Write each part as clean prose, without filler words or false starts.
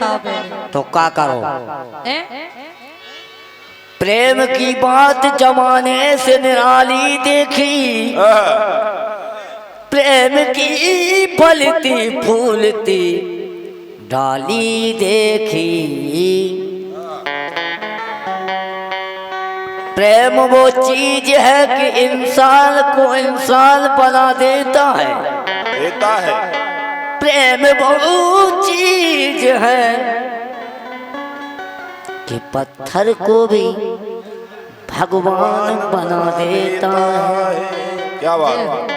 बताओ पहले। तो क्या करो? ए? प्रेम की बात जमाने से निराली देखी, प्रेम की फलती फूलती डाली देखी। प्रेम वो चीज है कि इंसान को इंसान बना देता है। प्रेम वो चीज है कि पत्थर को भी भगवान बना देता है। क्या बात।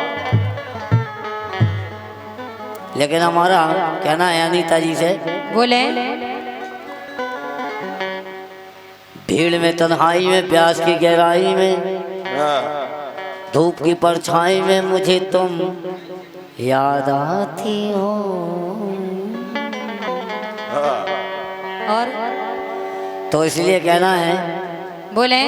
लेकिन हमारा कहना है अनीता जी से, बोले भीड़ में तन्हाई में प्यास की गहराई में धूप की परछाई में मुझे तुम याद आती हो। और तो इसलिए कहना है, बोले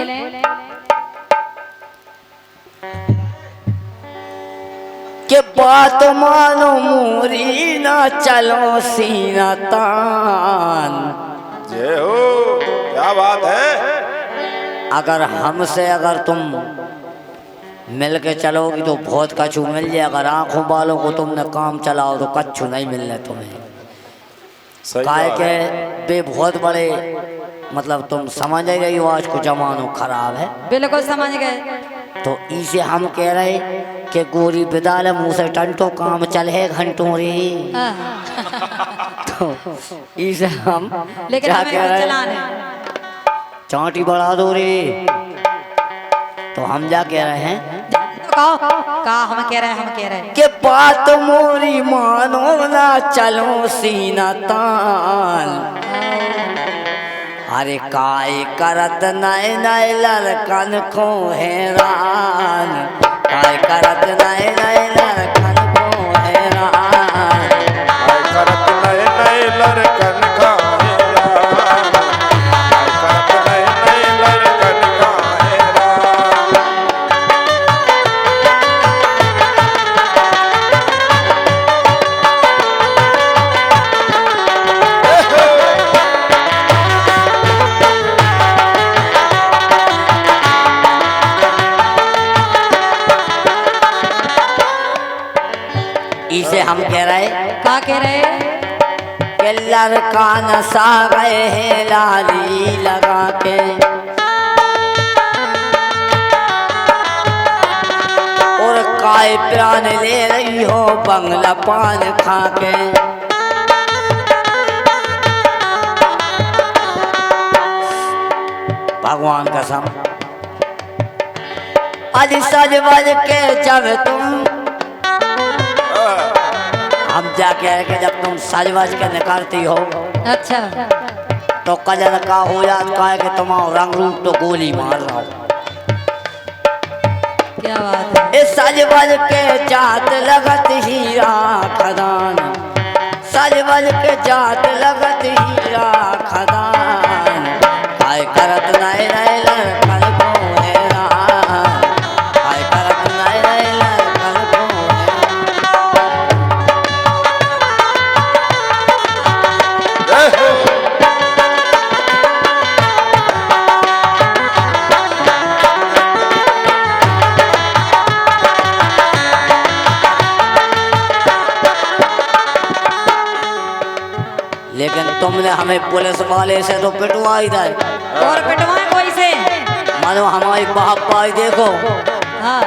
कि बात मानो मोरी ना चलो सीना तान। जय हो, क्या बात है। अगर हमसे अगर तुम मिल के चलोगी तो बहुत कछु मिल जाए। अगर आंखों वालों को तुमने काम चलाओ तो कछु नहीं मिलने तुम्हें। काय के वे बहुत बड़े, मतलब तुम समझ गई हो, आज को जमानो खराब है। बिल्कुल समझ गए। तो इसे हम कह रहे कि गोरी बिदाल मुँह से टंटो काम चले घंटों रे। तो इसे हम लेकिन क्या हमें कह रहे चलाने चांटी बढ़ा दो रे। तो हम क्या कह रहे हैं, कहा हम कह रहे हैं, हम कह रहे हैं कि बात मोरी मानो ना चलो सीना तान। अरे काय करत नए नए लड़कन को हैरान, काय करत नए नए लड़कन को हैरान, काय करत नए नए लड़कन का हैरान, काय करत नए नए लड़कन का हैरान। इसे हम कह रहे, क्या कह रहे कि लड़का नशा गए हैं लाली लगा के, और काय प्राण ले रही हो बंगला पान खा के। भगवान कसम, आज सज बज के जब तुम, हम क्या कह रहे कि जब तुम सज बज के निकलती हो, अच्छा तो कजल का हो जाता है कि तुम्हारा रंग रूप तो गोली मार रहा हो। क्या बात है। इस सज बज के जात लगत हीरा खदान, सज बज के जात लगत हीरा खदान, काय करत नए नए लड़कन को हैरान, काय करत नए नए लड़कन को लेकिन तुमने हमें पुलिस वाले से तो पिटवाई था। और पिटवाए कोई से? मानो हमारी बाप पाई देखो, हाँ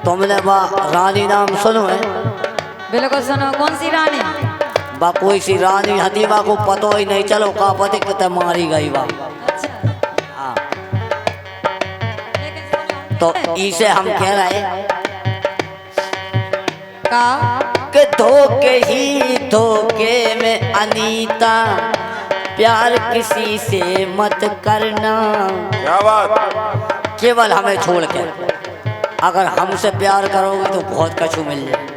तुमने बा रानी नाम सुनो है? बिल्कुल सुनो। कौन सी रानी? बा कोई सी रानी हदीबा को पतो ही नहीं चलो का पति कितने मारी गई बा। अच्छा हाँ, लेकिन सुनो, तो इसे हम कह रहे का कि धोखे ही धोखे में अनीता प्यार किसी से मत करना। क्या बात। केवल हमें छोड़ के, अगर हमसे प्यार करोगे तो बहुत कछु मिल जाए।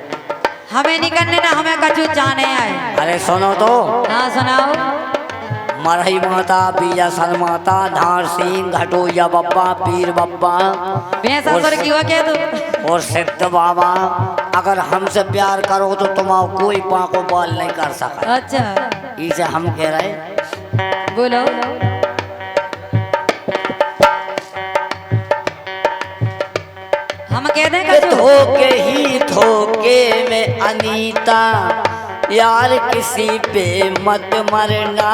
हमें नहीं करने ना, हमें कछु जाने आए। अरे सुनो तो, हाँ सुनाओ। मरही माता बीजा सन माता धार सिंह घटोया बप्पा पीर बप्पा भैंस असुर की हो क्या तू? और सिद्ध बाबा अगर हमसे प्यार करो तो तुम्हारा कोई पाको बाल नहीं कर सका। अच्छा इसे हम कह रहे बोलो। हम कह दें कि कछु? धोखे ही धोखे में अनीता यार किसी पे मत मरना,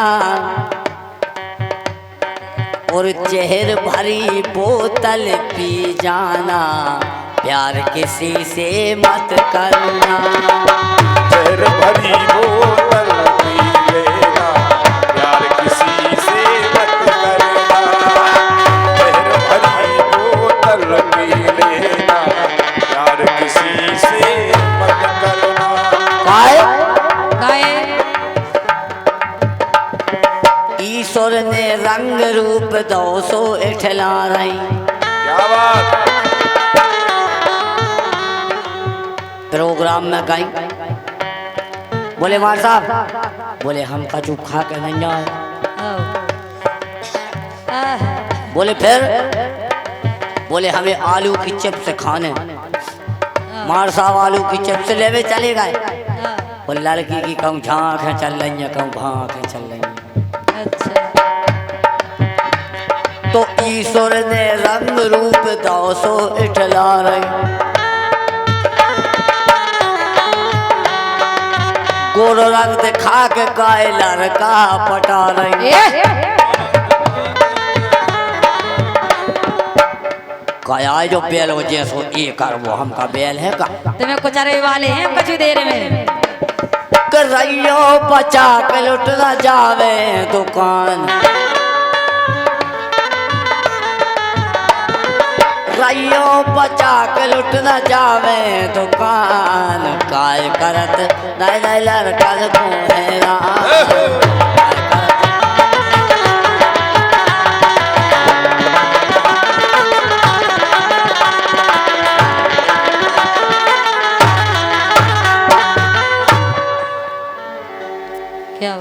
और जहर भरी बोतल पी जाना, प्यार किसी से मत करना। जहर भरी बोतल पी लेना, प्यार किसी से मत करना। जहर भरी बोतल पी लेना, प्यार किसी से मत करना। गाए ईश्वर ने रंग रूप दो सो इठला रही। क्या बात। प्रोग्राम में गई, बोले मार साहब, बोले हम कचू खा के नहीं जाए। बोले फिर, बोले हमें आलू की चिप्स खाने। मार साहब आलू की चिप्स लेवे चले गए। बोले लड़की की कहूँ झाँखें चल रही हैं, कहूँ भाँखें चल रही हैं। अच्छा तो ईश्वर ने रंग रूप दो सो इठला रही। गोरो रंग दिखा के काय लड़का पटा रही। काया जो बेल हो जैसो ये कर वो हमका बेल है का। तुम्हें कुछ अरे वाले हैं कुछ देर में। रैयो बचा के लुट न जावे दुकान, रैयो बचा के लुट न जावे दुकान। काय करत नहीं नहीं लड़का को है क्या